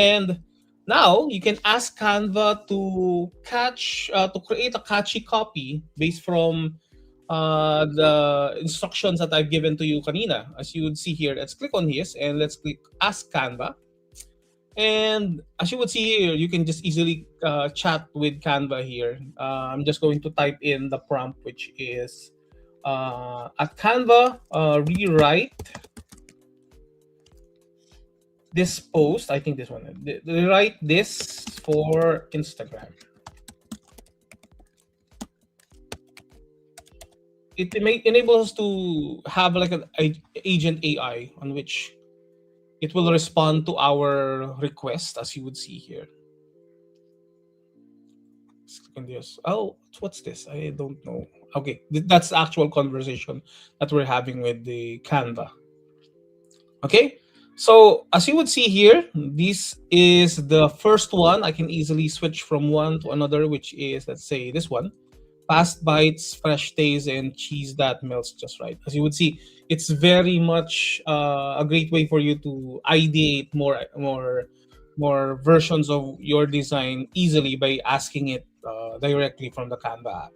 And now you can ask Canva to create a catchy copy based from the instructions that I've given to you kanina. As you would see here, let's click on this and let's click ask Canva. And as you would see here, you can just easily chat with Canva here. I'm just going to type in the prompt, which is at Canva, rewrite this post. I think this one. Rewrite this for Instagram. It enables us to have like an agent AI on which it will respond to our request, as you would see here. Oh, what's this? I don't know. Okay, that's the actual conversation that we're having with the Canva. Okay, so as you would see here, this is the first one. I can easily switch from one to another, which is, let's say, this one. Fast bites, fresh taste, and cheese that melts just right. As you would see, it's very much a great way for you to ideate more versions of your design easily by asking it directly from the Canva app.